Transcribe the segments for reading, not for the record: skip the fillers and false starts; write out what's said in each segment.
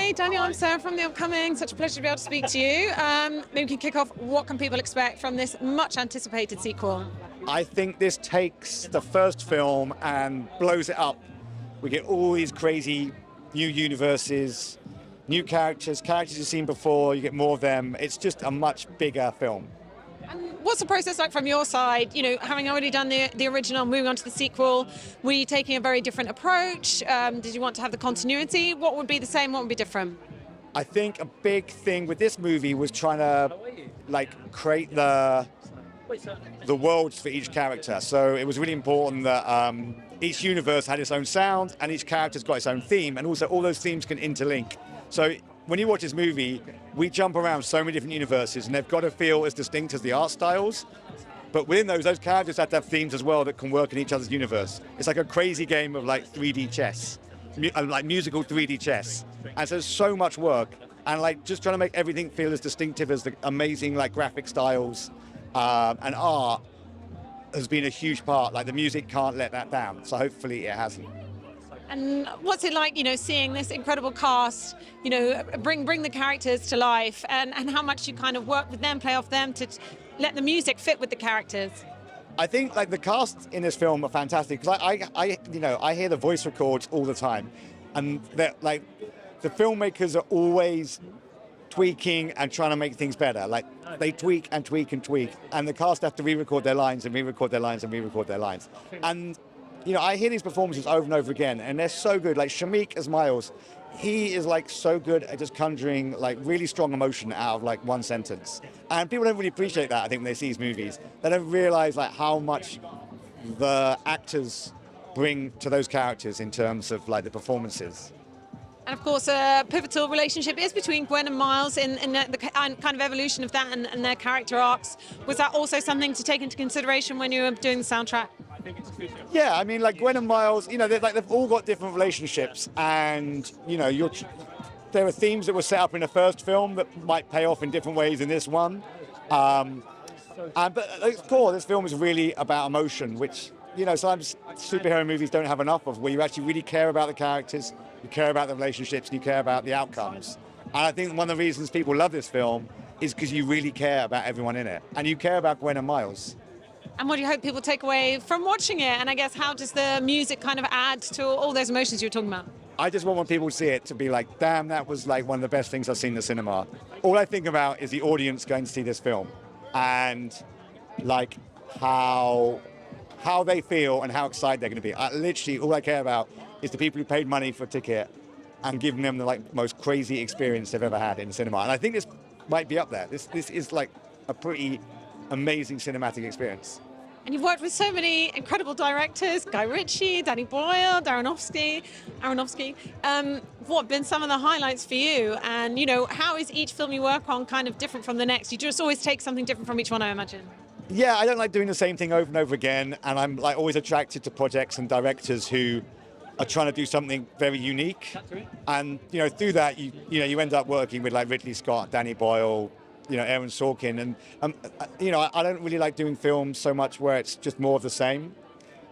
Hi, Daniel. I'm Sarah from The Upcoming. Such a pleasure to be able to speak to you. Maybe we can kick off. What can people expect from this much anticipated sequel? I think this takes the first film and blows it up. We get all these crazy new universes, new characters you've seen before, you get more of them. It's just a much bigger film. And what's the process like from your side? You know, having already done the original, moving on to the sequel, were you taking a very different approach? Did you want to have the continuity? What would be the same? What would be different? I think a big thing with this movie was trying to create the worlds for each character. So it was really important that each universe had its own sound and each character's got its own theme, and also all those themes can interlink. So when you watch this movie, we jump around so many different universes and they've got to feel as distinct as the art styles. But within those characters have to have themes as well that can work in each other's universe. It's like a crazy game of 3D chess, like musical 3D chess. And so there's so much work, and just trying to make everything feel as distinctive as the amazing graphic styles and art has been a huge part. The music can't let that down, so hopefully it hasn't. And what's it like, seeing this incredible cast, bring the characters to life, and how much you kind of work with them, play off them to let the music fit with the characters? I think the cast in this film are fantastic, because I hear the voice records all the time, and the filmmakers are always tweaking and trying to make things better. They tweak and tweak and tweak, and the cast have to re-record their lines and re-record their lines and re-record their lines. And I hear these performances over and over again, and they're so good. Shamik as Miles, he is so good at just conjuring really strong emotion out of one sentence. And people don't really appreciate that, I think, when they see these movies. They don't realize how much the actors bring to those characters in terms of the performances. And of course, a pivotal relationship is between Gwen and Miles in the kind of evolution of that and their character arcs. Was that also something to take into consideration when you were doing the soundtrack? Yeah, I mean, Gwen and Miles, they've all got different relationships, and there are themes that were set up in the first film that might pay off in different ways in this one. But at its core, this film is really about emotion, which sometimes superhero movies don't have enough of, where you actually really care about the characters, you care about the relationships, and you care about the outcomes. And I think one of the reasons people love this film is because you really care about everyone in it, and you care about Gwen and Miles. And what do you hope people take away from watching it? And I guess, how does the music kind of add to all those emotions you were talking about? I just want when people see it to be damn, that was one of the best things I've seen in the cinema. All I think about is the audience going to see this film, and how they feel and how excited they're going to be. Literally, all I care about is the people who paid money for a ticket and giving them the most crazy experience they've ever had in the cinema. And I think this might be up there. This is a pretty amazing cinematic experience. And you've worked with so many incredible directors: Guy Ritchie, Danny Boyle, Aronofsky. What have been some of the highlights for you? And how is each film you work on kind of different from the next? You just always take something different from each one, I imagine. Yeah, I don't like doing the same thing over and over again, and I'm always attracted to projects and directors who are trying to do something very unique. And through that, you end up working with Ridley Scott, Danny Boyle, Aaron Sorkin, and I don't really like doing films so much where it's just more of the same.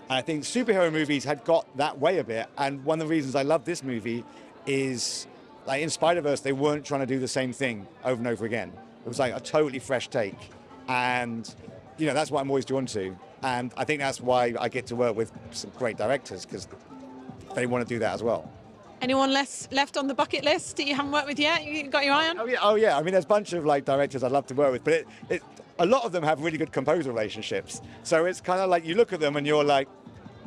And I think superhero movies had got that way a bit, and one of the reasons I love this movie is in Spider-Verse, they weren't trying to do the same thing over and over again. It was a totally fresh take, and that's what I'm always drawn to. And I think that's why I get to work with some great directors, because they want to do that as well. Anyone left on the bucket list that you haven't worked with yet? You got your eye on? Oh yeah. I mean, there's a bunch of directors I'd love to work with, but a lot of them have really good composer relationships. So it's kind of you look at them and you're I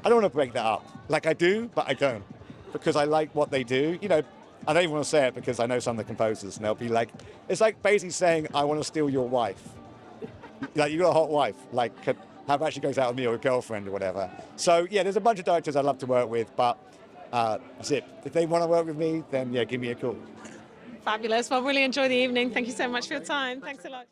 don't want to break that up. I do, but I don't, because I like what they do. I don't even want to say it because I know some of the composers, and they'll be it's basically saying, I want to steal your wife. You got a hot wife. How about she goes out with me or a girlfriend or whatever? So yeah, there's a bunch of directors I'd love to work with, but zip. If they want to work with me, then yeah, give me a call. Fabulous. Well, really enjoy the evening. Thank you so much for your time. Thanks a lot.